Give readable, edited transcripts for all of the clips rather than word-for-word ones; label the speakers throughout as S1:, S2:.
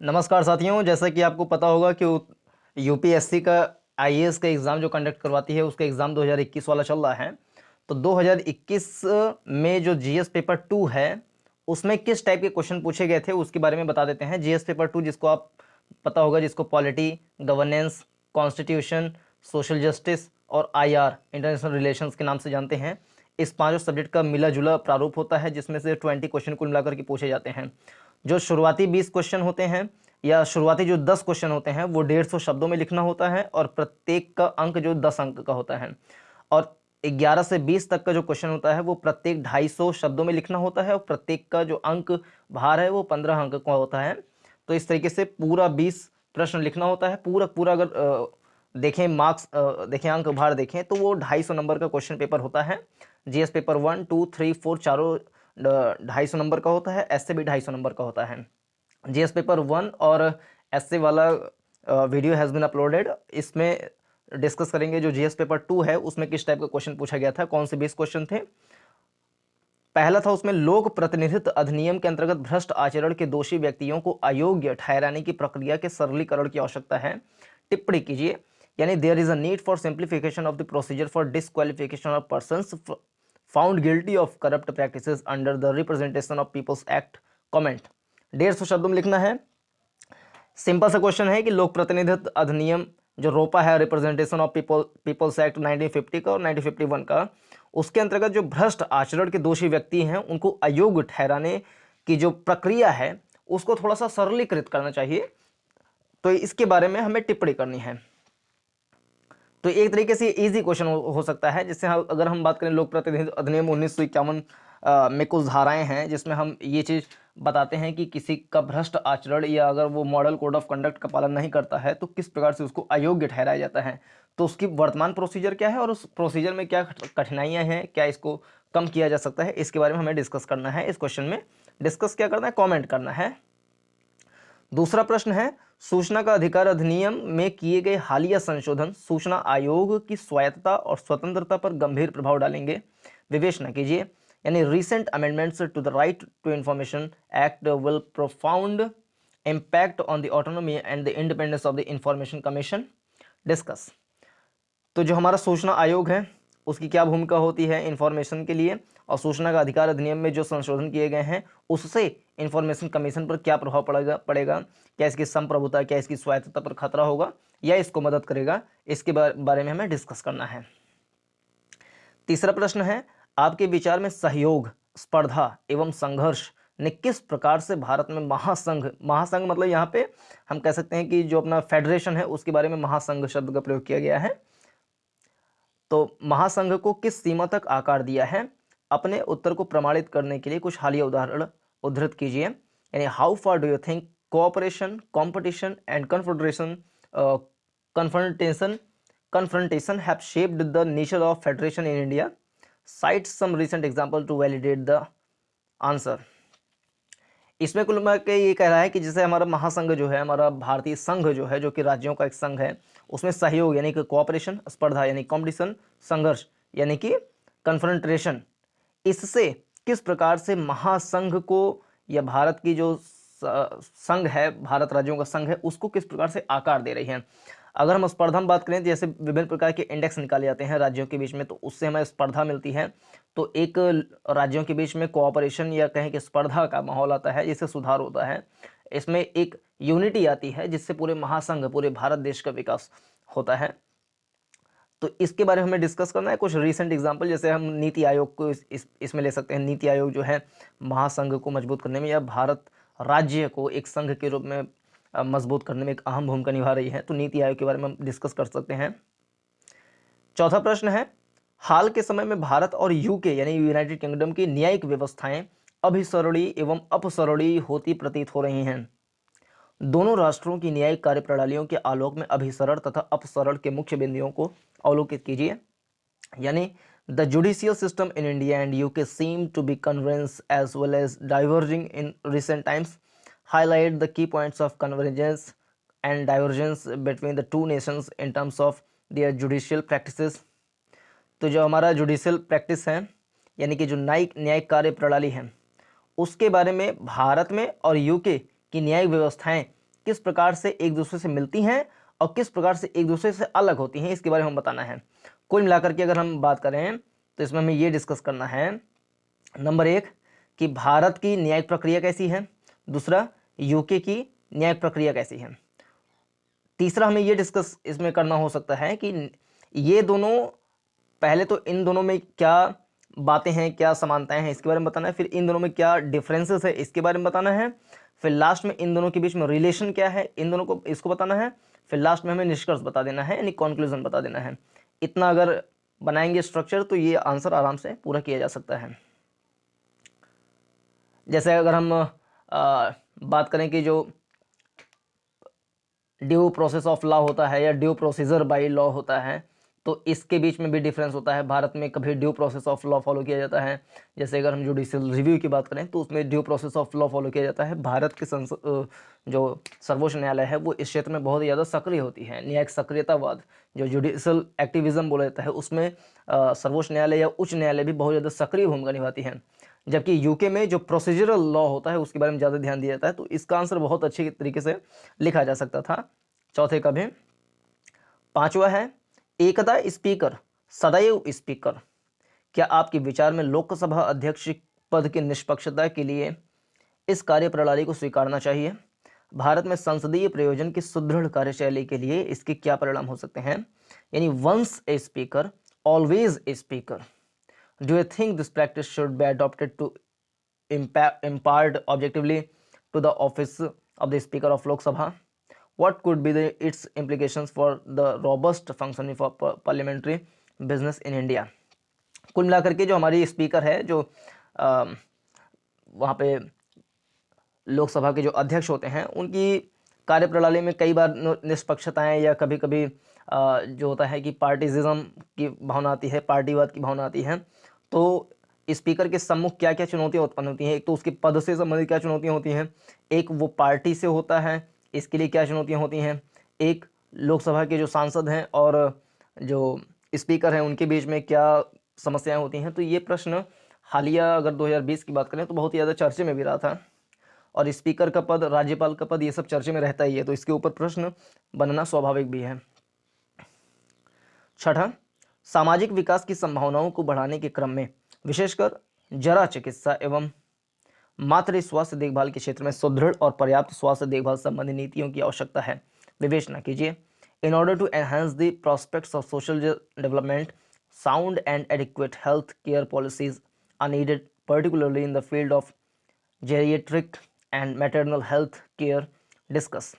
S1: नमस्कार साथियों, जैसा कि आपको पता होगा कि यूपीएससी का आईएएस का एग्ज़ाम जो कंडक्ट करवाती है उसका एग्ज़ाम 2021 वाला चल रहा है। तो 2021 में जो जीएस पेपर 2 है उसमें किस टाइप के क्वेश्चन पूछे गए थे उसके बारे में बता देते हैं। जीएस पेपर 2 जिसको आप पता होगा, जिसको polity, governance, constitution, social justice और आईआर इंटरनेशनल रिलेशंस के नाम से जानते हैं। इस पांचों सब्जेक्ट का मिला जुला प्रारूप होता है जिसमें से 20 क्वेश्चन कुल मिलाकर के पूछे जाते हैं। जो शुरुआती 20 क्वेश्चन होते हैं या शुरुआती जो 10 क्वेश्चन होते हैं वो 150 शब्दों में लिखना होता है और प्रत्येक का अंक जो 10 अंक का होता है। और 11 से 20 तक का जो क्वेश्चन होता है वो प्रत्येक 250 शब्दों में लिखना होता है और प्रत्येक का जो अंक भार है वो 15 अंक का होता है। तो इस तरीके से पूरा 20 प्रश्न लिखना होता है। पूरा पूरा अगर देखें मार्क्स देखें, अंक भार देखें तो वो 250 नंबर का क्वेश्चन पेपर होता है। जीएस पेपर 1, 2, 3, 4 चारों 250 नंबर का होता है। ऐसे भी 250 नंबर का होता है। जीएस पेपर 1 और ऐसे वाला वीडियो हैज़ बीन अपलोडेड। इसमें डिस्कस करेंगे जो जीएस पेपर 2 है उसमें किस टाइप का क्वेश्चन पूछा गया था, कौन से 20 क्वेश्चन थे। पहला था उसमें लोक प्रतिनिधित्व अधिनियम के अंतर्गत भ्रष्ट आचरण के दोषी व्यक्तियों को अयोग्य ठहराने की प्रक्रिया के सरलीकरण की आवश्यकता है। टिप्पणी कीजिए, यानी there is a need for simplification of the procedure for disqualification of persons found guilty of corrupt practices under the representation of people's act. Comment 150 शब्दों में लिखना है। सिंपल सा क्वेश्चन है कि लोक प्रतिनिधित्व अधिनियम जो रोपा है, रिप्रेजेंटेशन ऑफ पीपल्स एक्ट 1950 का और 1951 का, उसके अंतर्गत जो भ्रष्ट आचरण के दोषी व्यक्ति हैं उनको अयोग्य ठहराने की जो प्रक्रिया है उसको थोड़ा सा सरलीकृत करना चाहिए। तो इसके बारे में हमें टिप्पणी करनी है। तो एक तरीके से इजी क्वेश्चन हो सकता है, जिससे अगर हम बात करें लोक प्रतिनिधित्व अधिनियम 1951 में कुछ धाराएं हैं जिसमें हम ये चीज़ बताते हैं कि किसी का भ्रष्ट आचरण या अगर वो मॉडल कोड ऑफ कंडक्ट का पालन नहीं करता है तो किस प्रकार से उसको अयोग्य ठहराया जाता है। तो उसकी वर्तमान प्रोसीजर क्या है और उस प्रोसीजर में क्या कठिनाइयाँ हैं, क्या इसको कम किया जा सकता है, इसके बारे में हमें डिस्कस करना है। इस क्वेश्चन में डिस्कस क्या करना है, कॉमेंट करना है। दूसरा प्रश्न है, सूचना का अधिकार अधिनियम में किए गए हालिया संशोधन सूचना आयोग की स्वायत्तता और स्वतंत्रता पर गंभीर प्रभाव डालेंगे। विवेचना कीजिए, यानी recent amendments to the right to information act will profound impact on the autonomy and the independence of the information commission. Discuss. तो जो हमारा सूचना आयोग है उसकी क्या भूमिका होती है इंफॉर्मेशन के लिए, और सूचना का अधिकार अधिनियम में जो संशोधन किए गए हैं उससे इंफॉर्मेशन कमीशन पर क्या प्रभाव पड़ेगा, क्या इसकी संप्रभुता, क्या इसकी स्वायत्तता पर खतरा होगा या इसको मदद करेगा, इसके बारे में हमें डिस्कस करना है। तीसरा प्रश्न है, आपके विचार में सहयोग, स्पर्धा एवं संघर्ष ने किस प्रकार से भारत में महासंघ, महासंघ मतलब यहाँ पे हम कह सकते हैं कि जो अपना फेडरेशन है उसके बारे में महासंघ शब्द का प्रयोग किया गया है। तो महासंघ को किस सीमा तक आकार दिया है। अपने उत्तर को प्रमाणित करने के लिए कुछ हालिया उदाहरण उद्धृत कीजिए। यानी how far do you think cooperation, competition and confederation confrontation have shaped the nature of federation in India? Cite some recent example to validate the answer। इसमें कुल मिला के ये कह रहा है कि जैसे हमारा महासंघ जो है, हमारा भारतीय संघ जो है, जो कि राज्यों का एक संघ है, उसमें सहयोग यानी कि कोऑपरेशन, स्पर्धा यानी कॉम्पिटिशन, संघर्ष यानी कि कन्फ्रंटेशन, इससे किस प्रकार से महासंघ को या भारत की जो संघ है, भारत राज्यों का संघ है, उसको किस प्रकार से आकार दे रही है। अगर हम स्पर्धा में बात करें तो जैसे विभिन्न प्रकार के इंडेक्स निकाले जाते हैं राज्यों के बीच में, तो उससे हमें स्पर्धा मिलती है। तो एक राज्यों के बीच में कोऑपरेशन या कहें कि स्पर्धा का माहौल आता है, जिससे सुधार होता है। इसमें एक यूनिटी आती है जिससे पूरे महासंघ, पूरे भारत देश का विकास होता है। तो इसके बारे में हमें डिस्कस करना है। कुछ रीसेंट एग्जांपल जैसे हम नीति आयोग को इसमें ले सकते हैं। नीति आयोग जो है महासंघ को मजबूत करने में या भारत राज्य को एक संघ के रूप में मजबूत करने में एक अहम भूमिका निभा रही है। तो नीति आयोग के बारे में हम डिस्कस कर सकते हैं। चौथा प्रश्न है, हाल के समय में भारत और यूके यानी यूनाइटेड किंगडम की न्यायिक व्यवस्थाएं अभिसरणी एवं अपसरणी होती प्रतीत हो रही हैं। दोनों राष्ट्रों की न्यायिक कार्यप्रणालियों के आलोक में अभिसरण तथा अपसरण के मुख्य बिंदुओं को अवलोकित कीजिए। यानी the judicial system in India and UK seem to be convergence as well as diverging in recent times. Highlight the key points of convergence and divergence between the two nations in terms of their judicial practices. तो जो हमारा judicial practice है यानी कि जो न्यायिक कार्य प्रणाली है, उसके बारे में भारत में और यूके की न्यायिक व्यवस्थाएं किस प्रकार से एक दूसरे से मिलती हैं और किस प्रकार से एक दूसरे से अलग होती हैं, इसके बारे में हम बताना है। कुल मिलाकर के अगर हम बात करें तो इसमें हमें ये डिस्कस करना है, नंबर 1 कि भारत की न्यायिक प्रक्रिया कैसी है, दूसरा यूके की न्यायिक प्रक्रिया कैसी है, तीसरा हमें ये डिस्कस इसमें करना हो सकता है कि ये दोनों, पहले तो इन दोनों में क्या बातें हैं, क्या समानताएं हैं, इसके बारे में बताना है, फिर इन दोनों में क्या डिफरेंसेस है, इसके बारे में बताना है, फिर लास्ट में इन दोनों के बीच में रिलेशन क्या है, इन दोनों को इसको बताना है, फिर लास्ट में हमें निष्कर्ष बता देना है, यानी कंक्लूजन बता देना है। इतना अगर बनाएंगे स्ट्रक्चर तो ये आंसर आराम से पूरा किया जा सकता है। जैसे अगर हम बात करें कि जो ड्यू प्रोसेस ऑफ लॉ होता है या ड्यू प्रोसीजर बाय लॉ होता है, तो इसके बीच में भी डिफरेंस होता है। भारत में कभी due process of law follow किया जाता है, जैसे अगर हम जुडिशियल रिव्यू की बात करें तो उसमें due process of law follow किया जाता है। भारत के जो सर्वोच्च न्यायालय है वो इस क्षेत्र में बहुत ज़्यादा सक्रिय होती है। न्यायिक सक्रियतावाद, जो जुडिशियल एक्टिविज्म बोला जाता है, उसमें सर्वोच्च न्यायालय या उच्च न्यायालय भी बहुत ज़्यादा सक्रिय भूमिका निभाती है। जबकि यूके में जो प्रोसीजरल लॉ होता है उसके बारे में ज़्यादा ध्यान दिया जाता है। तो इसका आंसर बहुत अच्छे तरीके से लिखा जा सकता था चौथे का भी। पांचवा है एकदा स्पीकर सदैव स्पीकर। क्या आपके विचार में लोकसभा अध्यक्ष पद की निष्पक्षता के लिए इस कार्य प्रणाली को स्वीकारना चाहिए? भारत में संसदीय प्रयोजन की सुदृढ़ कार्यशैली के लिए इसके क्या परिणाम हो सकते हैं? यानी once a speaker always a speaker. Do you think this practice should be adopted to impart objectively to the office of the Speaker of Lok Sabha? What could be its implications for the robust functioning for parliamentary business in India? कुल मिलाकर के जो हमारी speaker है, जो वहाँ पे लोकसभा के जो अध्यक्ष होते हैं, उनकी कार्यप्रणाली में कई बार निष्पक्षताएं या कभी कभी जो होता है कि पार्टिजिज्म की भावना आती है, पार्टीवाद की भावना आती है। तो स्पीकर के सम्मुख क्या क्या चुनौतियां उत्पन्न होती हैं? एक तो उसके पद से संबंधित क्या चुनौतियां होती हैं, एक वो पार्टी से होता है, इसके लिए क्या चुनौतियां होती हैं, एक लोकसभा के जो सांसद हैं और जो स्पीकर हैं उनके बीच में क्या समस्याएं होती हैं। तो ये प्रश्न हालिया अगर 2020 की बात करें तो बहुत ही ज़्यादा चर्चे में भी रहा था। और स्पीकर का पद, राज्यपाल का पद, ये सब चर्चे में रहता ही है, तो इसके ऊपर प्रश्न बनना स्वाभाविक भी है। छठा, सामाजिक विकास की संभावनाओं को बढ़ाने के क्रम में विशेषकर जरा चिकित्सा एवं मातृ स्वास्थ्य देखभाल के क्षेत्र में सुदृढ़ और पर्याप्त स्वास्थ्य देखभाल संबंधी नीतियों की आवश्यकता है। विवेचना कीजिए। In order to enhance the prospects of social development, sound and adequate health care policies are needed, particularly in the field of geriatric and maternal health care. Discuss.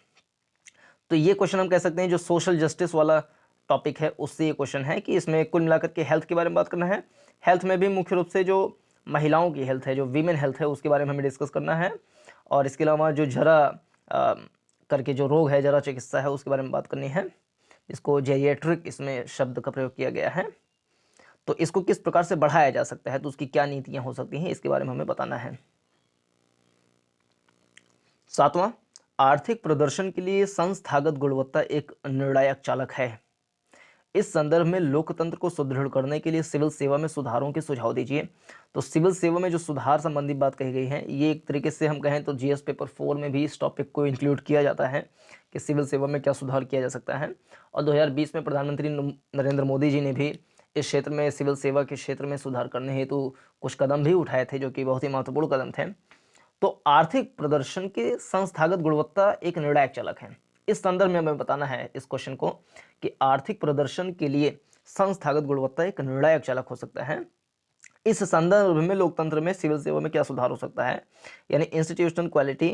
S1: तो ये क्वेश्चन हम कह सकते हैं जो सोशल जस्टिस वाला topic है उससे ये क्वेश्चन है कि इसमें कुल मिलाकर के हेल्थ के बारे में बात करना है। हेल्थ में भी मुख्य रूप से जो महिलाओं की हेल्थ है, जो वीमेन हेल्थ है, उसके बारे में हमें डिस्कस करना है। और इसके अलावा जो जरा करके जो रोग है, जरा चिकित्सा है, उसके बारे में बात करनी है, इसको जेरिएट्रिक इसमें शब्द का प्रयोग किया गया है। तो इसको किस प्रकार से बढ़ाया जा सकता है, तो उसकी क्या नीतियाँ हो सकती हैं, इसके बारे में हमें बताना है। सातवां, आर्थिक प्रदर्शन के लिए संस्थागत गुणवत्ता एक निर्णायक चालक है। इस संदर्भ में लोकतंत्र को सुदृढ़ करने के लिए सिविल सेवा में सुधारों के सुझाव दीजिए। तो सिविल सेवा में जो सुधार संबंधी बात कही गई है, ये एक तरीके से हम कहें तो जीएस पेपर 4 में भी इस टॉपिक को इंक्लूड किया जाता है कि सिविल सेवा में क्या सुधार किया जा सकता है। और 2020 में प्रधानमंत्री नरेंद्र मोदी जी ने भी इस क्षेत्र में, सिविल सेवा के क्षेत्र में सुधार करने हेतु कुछ कदम भी उठाए थे, जो कि बहुत ही महत्वपूर्ण कदम थे। तो आर्थिक प्रदर्शन के संस्थागत गुणवत्ता एक निर्णायक चालक है। इस संदर्भ में हमें बताना है इस क्वेश्चन को कि आर्थिक प्रदर्शन के लिए संस्थागत गुणवत्ता एक निर्णायक चालक हो सकता है। इस संदर्भ में लोकतंत्र में, सिविल सेवा में क्या सुधार हो सकता है, यानी institutional quality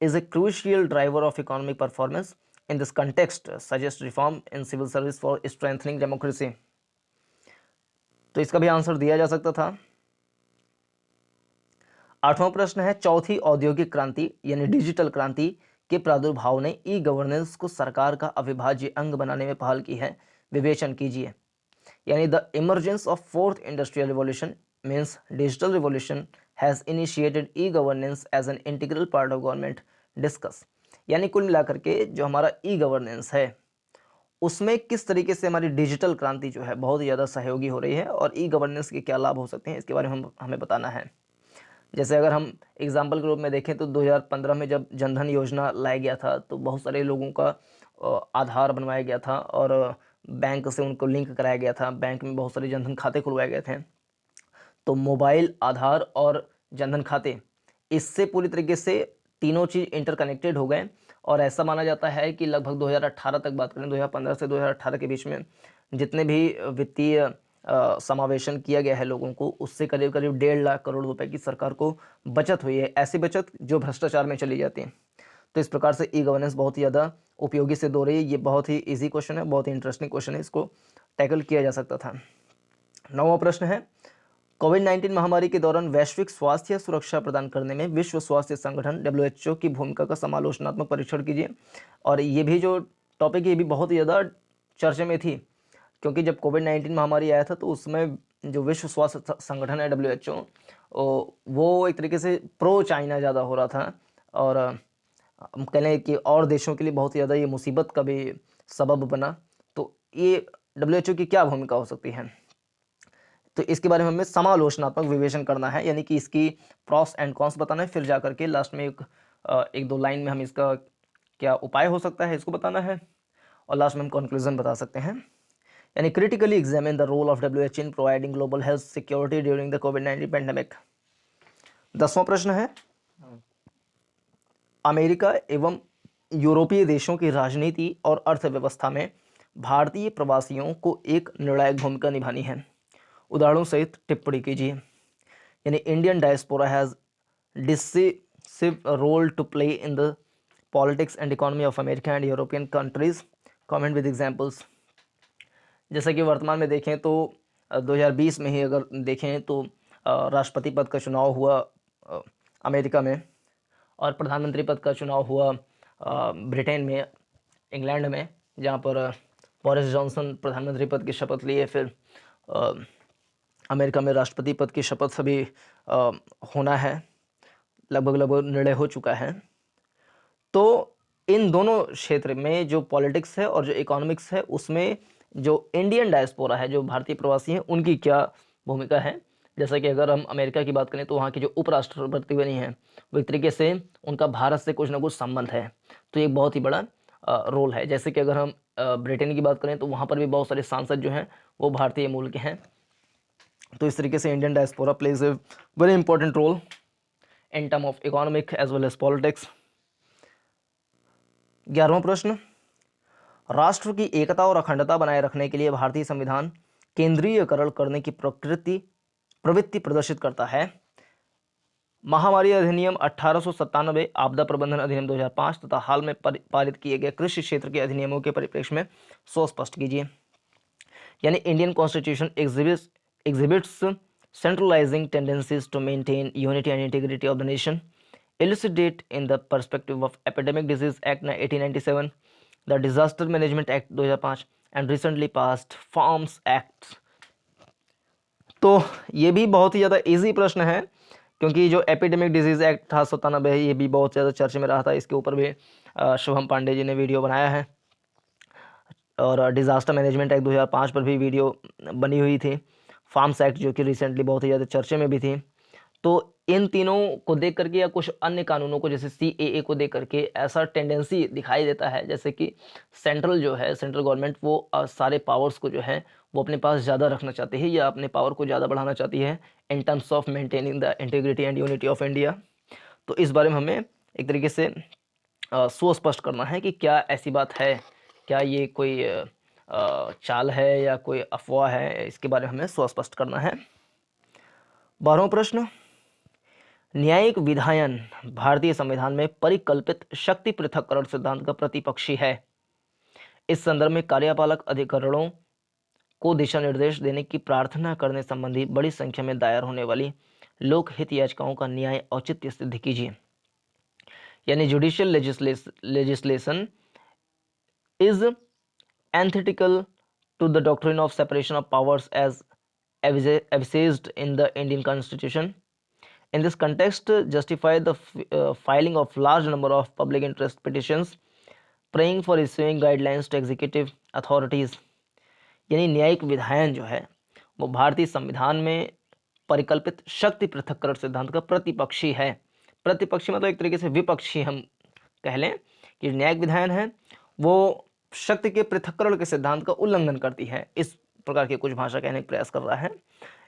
S1: is a crucial driver of economic performance. In this context suggest reform in civil service for strengthening democracy. तो इसका भी आंसर दिया जा सकता था। आठवां प्रश्न है, चौथी औद्योगिक क्रांति यानी डिजिटल क्रांति के प्रादुर्भाव ने ई गवर्नेंस को सरकार का अविभाज्य अंग बनाने में पहल की है। विवेचन कीजिए। यानी the emergence of fourth industrial revolution means digital revolution has initiated e governance as an integral part of government. Discuss. यानी कुल मिलाकर के जो हमारा ई गवर्नेंस है उसमें किस तरीके से हमारी डिजिटल क्रांति जो है बहुत ज़्यादा सहयोगी हो रही है और ई गवर्नेंस के क्या लाभ हो सकते हैं, इसके बारे में हमें बताना है। जैसे अगर हम एग्जाम्पल के रूप में देखें तो 2015 में जब जनधन योजना लाया गया था तो बहुत सारे लोगों का आधार बनवाया गया था और बैंक से उनको लिंक कराया गया था, बैंक में बहुत सारे जनधन खाते खुलवाए गए थे। तो मोबाइल, आधार और जनधन खाते, इससे पूरी तरीके से तीनों चीज़ इंटरकनेक्टेड हो गए और ऐसा माना जाता है कि लगभग 2018 तक बात करें, 2015 से 2018 के बीच में जितने भी वित्तीय समावेशन किया गया है लोगों को, उससे करीब करीब 1.5 लाख करोड़ रुपए की सरकार को बचत हुई है, ऐसी बचत जो भ्रष्टाचार में चली जाती है। तो इस प्रकार से ई गवर्नेंस बहुत ही ज़्यादा उपयोगी सिद्ध हो रही है। ये बहुत ही ईजी क्वेश्चन है, बहुत ही इंटरेस्टिंग क्वेश्चन है, इसको टैकल किया जा सकता था। 9वां प्रश्न है, कोविड-19 महामारी के दौरान वैश्विक स्वास्थ्य सुरक्षा प्रदान करने में विश्व स्वास्थ्य संगठन डब्ल्यूएचओ की भूमिका का समालोचनात्मक परीक्षण कीजिए। और ये भी जो टॉपिक है ये भी बहुत ही ज़्यादा चर्चे में थी, क्योंकि जब कोविड-19 महामारी आया था तो उसमें जो विश्व स्वास्थ्य संगठन है डब्ल्यूएचओ, वो एक तरीके से प्रो चाइना ज़्यादा हो रहा था और हम कह लें कि और देशों के लिए बहुत ही ज़्यादा ये मुसीबत का भी सबब बना। तो ये डब्ल्यूएचओ की क्या भूमिका हो सकती है, तो इसके बारे में हमें समालोचनात्मक विवेचन करना है, यानी कि इसकी प्रॉस एंड कॉन्स बताना है, फिर जा करके लास्ट में एक दो लाइन में हम इसका क्या उपाय हो सकता है इसको बताना है और लास्ट में हम कंक्लूजन बता सकते हैं। यानी critically examine the role of WHO in providing global health security during the कोविड-19 पैंडेमिक। 10वां प्रश्न है, अमेरिका एवं यूरोपीय देशों की राजनीति और अर्थव्यवस्था में भारतीय प्रवासियों को एक निर्णायक भूमिका निभानी है, उदाहरणों सहित टिप्पणी कीजिए। यानी Indian diaspora has decisive role to play in the politics and economy of America and European countries, comment with examples. जैसा कि वर्तमान में देखें तो 2020 में ही अगर देखें तो राष्ट्रपति पद का चुनाव हुआ अमेरिका में और प्रधानमंत्री पद का चुनाव हुआ ब्रिटेन में, इंग्लैंड में, जहाँ पर बोरिस जॉनसन प्रधानमंत्री पद की शपथ लिए। फिर अमेरिका में राष्ट्रपति पद की शपथ सभी होना है, लगभग निर्णय हो चुका है। तो इन दोनों क्षेत्र में जो पॉलिटिक्स है और जो इकोनॉमिक्स है उसमें जो इंडियन डायस्पोरा है, जो भारतीय प्रवासी हैं, उनकी क्या भूमिका है। जैसा कि अगर हम अमेरिका की बात करें तो वहाँ की जो उपराष्ट्रपति बनी है वो एक तरीके से उनका भारत से कुछ ना कुछ संबंध है, तो ये बहुत ही बड़ा रोल है। जैसे कि अगर हम ब्रिटेन की बात करें तो वहाँ पर भी बहुत सारे सांसद जो हैं वो भारतीय मूल के हैं। तो इस तरीके से Indian diaspora plays a very important role in term of economic as well as politics. 11वां प्रश्न, राष्ट्र की एकता और अखंडता बनाए रखने के लिए भारतीय संविधान केंद्रीयकरण करने की प्रवृत्ति प्रदर्शित करता है। महामारी अधिनियम 1897, आपदा प्रबंधन अधिनियम 2005 तथा हाल में पारित किए गए कृषि क्षेत्र के अधिनियमों के परिप्रेक्ष्य में स्पष्ट कीजिए। यानी Indian constitution exhibits centralizing tendencies to maintain unity and integrity of the nation, elucidate in the perspective of Epidemic Disease Act 1897, the Disaster Management Act 2005 and recently passed Farms Acts। तो ये भी बहुत ही ज़्यादा इजी प्रश्न है, क्योंकि जो epidemic disease act 1897 है ये भी बहुत ज़्यादा चर्चे में रहा था। इसके ऊपर भी शुभम पांडे जी ने वीडियो बनाया है और डिज़ास्टर मैनेजमेंट एक्ट 2005 पर भी वीडियो बनी हुई थी। फार्म्स एक्ट जो कि रिसेंटली बहुत ही ज़्यादा चर्चे में भी थी। तो इन तीनों को देख करके या कुछ अन्य कानूनों को जैसे CAA को देख करके ऐसा टेंडेंसी दिखाई देता है जैसे कि सेंट्रल जो है, सेंट्रल गवर्नमेंट वो सारे पावर्स को जो है वो अपने पास ज़्यादा रखना चाहती है या अपने पावर को ज़्यादा बढ़ाना चाहती है इन terms of maintaining the integrity and unity of India. तो इस बारे में हमें एक तरीके से सुस्पष्ट करना है कि क्या ऐसी बात है, क्या ये कोई चाल है या कोई अफवाह है, इसके बारे में हमें सुस्पष्ट करना है। 12वां प्रश्न, न्यायिक विधायन भारतीय संविधान में परिकल्पित शक्ति पृथक्करण सिद्धांत का प्रतिपक्षी है। इस संदर्भ में कार्यपालक अधिकरणों को दिशा निर्देश देने की प्रार्थना करने संबंधी बड़ी संख्या में दायर होने वाली लोकहित याचिकाओं का न्याय औचित्य सिद्ध कीजिए। यानी judicial legislation is antithetical to the doctrine of separation of powers as envisaged in the Indian Constitution. In this context, justify the filing of large number of public interest petitions, praying for issuing guidelines to executive authorities। यानी न्यायिक विधायन जो है वो भारतीय संविधान में परिकल्पित शक्ति पृथक्करण सिद्धांत का प्रतिपक्षी है। प्रतिपक्षी मतलब एक तरीके से विपक्षी हम कह लें कि न्यायिक विधायन है वो शक्ति के पृथक्करण के सिद्धांत का उल्लंघन करती है, इस प्रकार की कुछ भाषा कहने का प्रयास कर रहा है।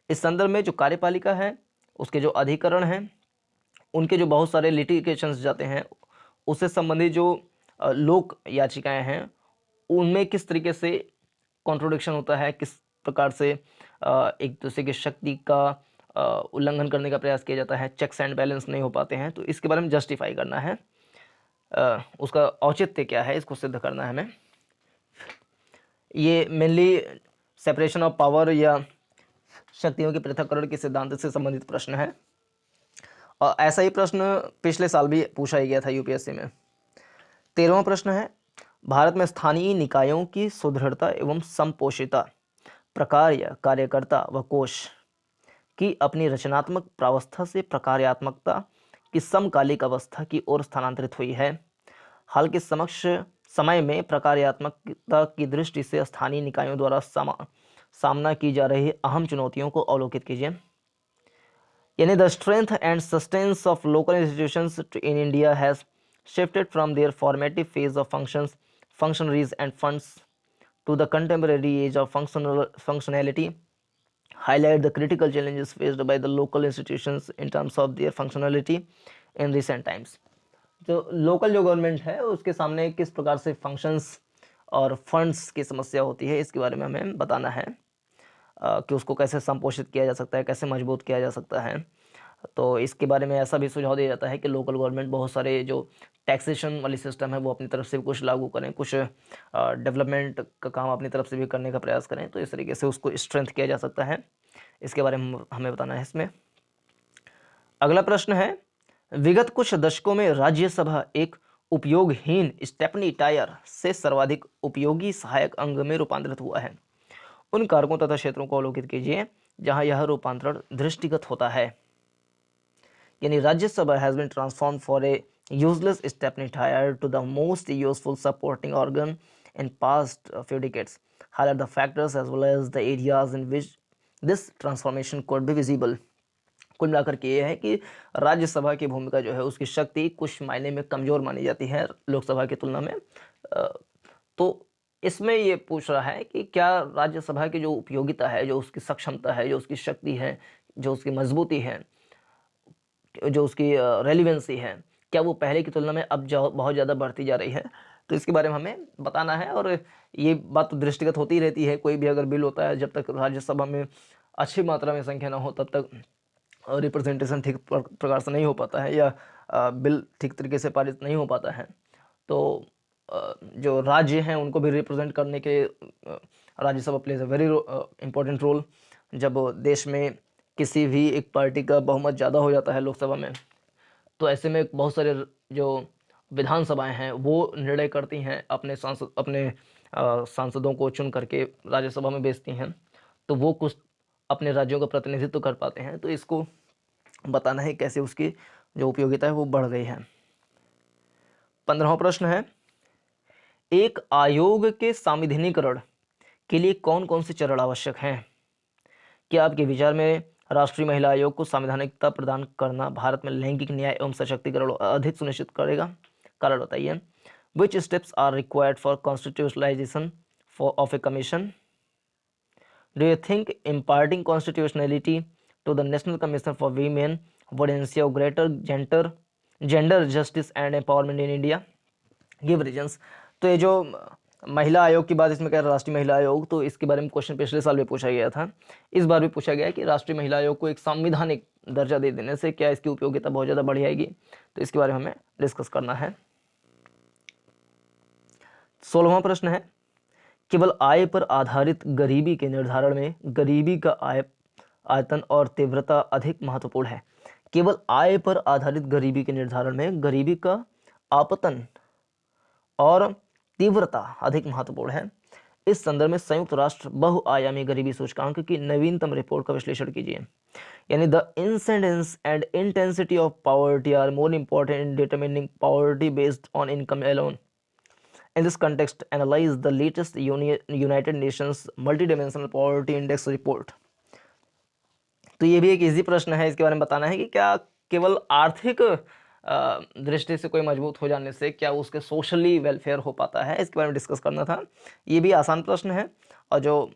S1: इस संदर्भ में जो कार्यपालिका है उसके जो अधिकरण हैं उनके जो बहुत सारे लिटिगेशंस जाते हैं उससे संबंधित जो लोक याचिकाएं हैं उनमें किस तरीके से कॉन्ट्रोडिक्शन होता है, किस प्रकार से एक दूसरे की शक्ति का उल्लंघन करने का प्रयास किया जाता है, चेक्स एंड बैलेंस नहीं हो पाते हैं, तो इसके बारे में जस्टिफाई करना है, उसका औचित्य क्या है इसको सिद्ध करना है हमें। ये मेनली सेपरेशन ऑफ पावर या शक्तियों के पृथक्करण के सिद्धांत से संबंधित प्रश्न है। और ऐसा ही प्रश्न पिछले साल भी पूछा ही गया था यूपीएससी में। 13वां प्रश्न है, भारत में स्थानीय निकायों की सुदृढ़ता एवं संपोषिता, प्रकार्य, कार्यकर्ता व कोश की अपनी रचनात्मक प्रावस्था से प्रकार्यात्मकता की समकालिक अवस्था की ओर स्थानांतरित हुई है। हाल के समय में प्रकार्यात्मकता की दृष्टि से स्थानीय निकायों द्वारा सामना की जा रही अहम चुनौतियों को अवलोकित कीजिए। यानी the strength and sustains of local institutions in India has shifted from their formative phase of functionaries and funds to the contemporary age of functionality, highlight the critical challenges faced by the local institutions in terms of their functionality in recent times. जो local जो government है उसके सामने किस प्रकार से functions और funds की समस्या होती है इसके बारे में हमें बताना है कि उसको कैसे संपोषित किया जा सकता है, कैसे मजबूत किया जा सकता है। तो इसके बारे में ऐसा भी सुझाव दिया जाता है कि लोकल गवर्नमेंट बहुत सारे जो टैक्सेशन वाली सिस्टम है वो अपनी तरफ से भी कुछ लागू करें, कुछ डेवलपमेंट का काम अपनी तरफ से भी करने का प्रयास करें, तो इस तरीके से उसको स्ट्रेंथ किया जा सकता है। इसके बारे में हमें बताना है इसमें। अगला प्रश्न है, विगत कुछ दशकों में राज्यसभा एक उपयोगहीन स्टेपनी टायर से सर्वाधिक उपयोगी सहायक अंग में रूपांतरित हुआ है। उन कारकों तथा क्षेत्रों को अवलोकित कीजिए जहां यह रूपांतरण दृष्टिगत होता है। यानी Rajya Sabha has been transform for a useless stepney tire to the most useful supporting organ in past few decades. Highlight the factors as well as the areas in which this transformation could be visible. कुल मिलाकर के ये है कि राज्यसभा की भूमिका जो है उसकी शक्ति कुछ मायने में कमज़ोर मानी जाती है लोकसभा की तुलना में। तो इसमें ये पूछ रहा है कि क्या राज्यसभा की जो उपयोगिता है, जो उसकी सक्षमता है, जो उसकी शक्ति है, जो उसकी मजबूती है, जो उसकी रेलिवेंसी है, क्या वो पहले की तुलना में अब बहुत ज़्यादा बढ़ती जा रही है, तो इसके बारे में हमें बताना है। और ये बात तो दृष्टिगत होती ही रहती है, कोई भी अगर बिल होता है जब तक राज्यसभा में अच्छी मात्रा में संख्या ना हो तब तक रिप्रेजेंटेशन ठीक प्रकार से नहीं हो पाता है या बिल ठीक तरीके से पारित नहीं हो पाता है। तो जो राज्य हैं उनको भी रिप्रेजेंट करने के Rajya Sabha plays a very important role. जब देश में किसी भी एक पार्टी का बहुमत ज़्यादा हो जाता है लोकसभा में, तो ऐसे में बहुत सारे जो विधानसभाएं हैं वो निर्णय करती हैं, अपने सांसदों को चुन करके राज्यसभा में भेजती हैं, तो वो कुछ अपने राज्यों का प्रतिनिधित्व कर पाते हैं। तो इसको बताना है कैसे उसकी जो उपयोगिता है वो बढ़ गई है। 15वां प्रश्न है, एक आयोग के संविधानीकरण के लिए कौन कौन से चरण आवश्यक हैं? क्या आपके विचार में राष्ट्रीय महिला आयोग को संवैधानिकता प्रदान करना भारत में लैंगिक न्याय एवं सशक्तिकरण अधिक सुनिश्चित करेगा? कारण बताइए। Which steps are required for constitutionalization of a commission? Do you think imparting constitutionality to the National Commission for Women would ensure greater gender justice and empowerment in India? Give reasons. तो ये जो महिला आयोग की बात इसमें कह रहा है राष्ट्रीय महिला आयोग, तो इसके बारे में क्वेश्चन पिछले साल भी पूछा गया था, इस बार भी पूछा गया है कि राष्ट्रीय महिला आयोग को एक संवैधानिक दर्जा दे देने से क्या इसकी उपयोगिता बहुत ज़्यादा बढ़ जाएगी, तो इसके बारे में हमें डिस्कस करना है। 16वां प्रश्न है, केवल आय पर आधारित गरीबी के निर्धारण में गरीबी का आयतन और तीव्रता अधिक महत्वपूर्ण है। केवल आय पर आधारित गरीबी के निर्धारण में गरीबी का आपतन और तीव्रता अधिक महत्वपूर्ण है। इस संदर्भ में संयुक्त राष्ट्र बहुआयामी गरीबी सूचकांक की नवीनतम रिपोर्ट का विश्लेषण कीजिए। यानी the incidence and intensity of poverty are more important in determining poverty based on income alone. In this context, analyze the latest United Nations Multidimensional Poverty Index report. तो ये भी एक इजी प्रश्न है, इसके बारे में बताना है कि क्या केवल आर्थिक दृष्टि से कोई मजबूत हो जाने से क्या उसके सोशली वेलफेयर हो पाता है, इसके बारे में डिस्कस करना था। ये भी आसान प्रश्न है, और जो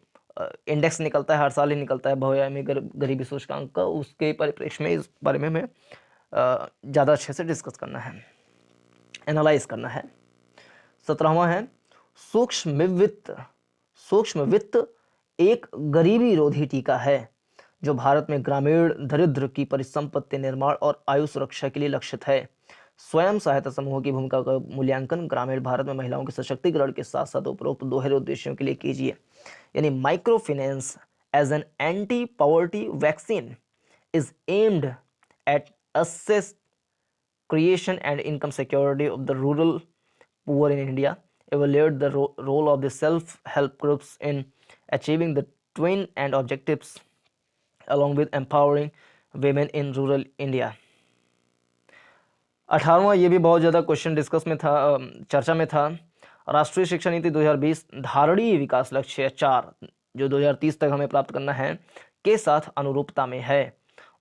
S1: इंडेक्स निकलता है, हर साल ही निकलता है बहुआयामी गरीबी सूचकांक का, उसके परिप्रेक्ष्य में इस बारे में हमें ज़्यादा अच्छे से डिस्कस करना है, एनालाइज करना है। 17वां है सूक्ष्म वित्त। सूक्ष्म वित्त एक गरीबी रोधी टीका है जो भारत में ग्रामीण दरिद्र की परिसंपत्ति निर्माण और आयु सुरक्षा के लिए लक्षित है। स्वयं सहायता समूहों की भूमिका का मूल्यांकन ग्रामीण भारत में महिलाओं के सशक्तिकरण के साथ साथ उपरोक्त दोहरे उद्देश्यों के लिए कीजिए। यानी micro finance as an anti poverty vaccine is aimed at assess creation and income security of the rural poor in India, evaluate the role of the self-help groups in achieving the twin and objectives, along with empowering women in rural India. 18वां, ये भी बहुत ज़्यादा question discuss में था, चर्चा में था। राष्ट्रीय शिक्षा नीति 2020 धारणीय विकास लक्ष्य 4 जो 2030 तक हमें प्राप्त करना है के साथ अनुरूपता में है।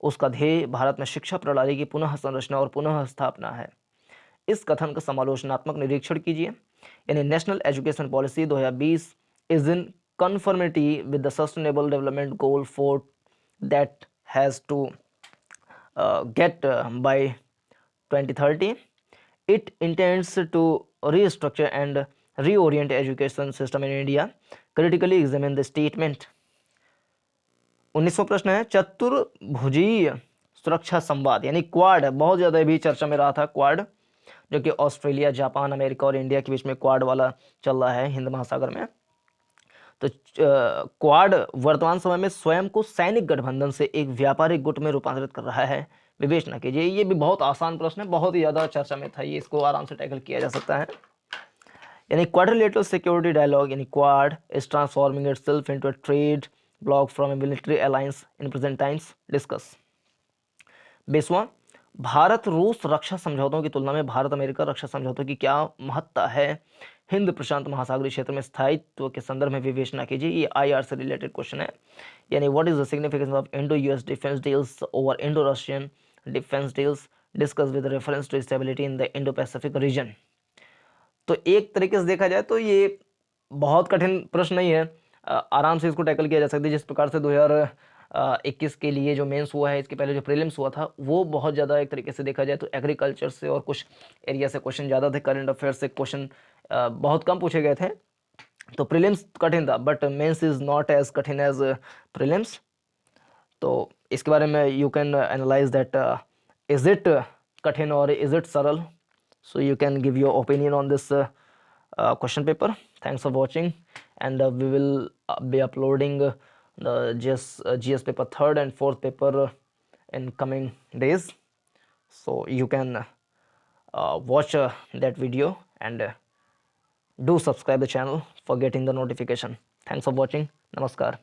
S1: उसका ध्येय भारत में शिक्षा प्रणाली की पुनः संरचना और पुनः स्थापना है। इस कथन का समालोचनात्मक निरीक्षण कीजिए। यानी national education policy 2020 is in conformity with the sustainable development goal for that has to get by 2030. It intends to restructure and reorient education system in India. Critically examine the statement. 19वां प्रश्न है चतुर्भुजीय सुरक्षा संवाद यानी quad, बहुत ज़्यादा भी चर्चा में रहा था क्वाड, जो कि ऑस्ट्रेलिया, जापान, अमेरिका और इंडिया के बीच में क्वाड वाला चल रहा है हिंद महासागर में। तो क्वाड वर्तमान समय में स्वयं को सैनिक गठबंधन से एक व्यापारिक गुट में रूपांतरित कर रहा है, विवेचना कीजिए। ये भी बहुत आसान प्रश्न है, बहुत ही ज़्यादा चर्चा में था ये, इसको आराम से टैकल किया जा सकता है। यानी क्वाड्रिलेटरल सिक्योरिटी डायलॉग यानी Quad is transforming itself into a trade bloc from a military alliance in present times, discuss. 20वां, भारत रूस रक्षा समझौतों की तुलना में भारत अमेरिका रक्षा समझौतों की क्या महत्ता है हिंद प्रशांत महासागरीय क्षेत्र में स्थायित्व के संदर्भ में, विवेचना कीजिए। ये IR से रिलेटेड क्वेश्चन है। यानी what is the significance of Indo US defence deals over Indo Russian defence deals, discuss with reference to stability in the Indo Pacific region. तो एक तरीके से देखा जाए तो ये बहुत कठिन प्रश्न नहीं है, आराम से इसको टैकल किया जा सकता है। जिस प्रकार से 2021 के लिए जो मेंस हुआ है, इसके पहले जो प्रीलिम्स हुआ था, वो बहुत ज़्यादा एक तरीके से देखा जाए तो एग्रीकल्चर से और कुछ एरिया से क्वेश्चन ज़्यादा थे, करंट अफेयर से क्वेश्चन बहुत कम पूछे गए थे। तो प्रीलिम्स कठिन था, but mains is not as कठिन एज प्रीलिम्स। तो इसके बारे में you can analyse that is it कठिन और इज इट सरल, so you can give your opinion on this question paper. Thanks for watching, and we will be uploading the GS paper 3rd and 4th paper in coming days, so you can watch that video and do subscribe the channel for getting the notification. Thanks for watching. Namaskar.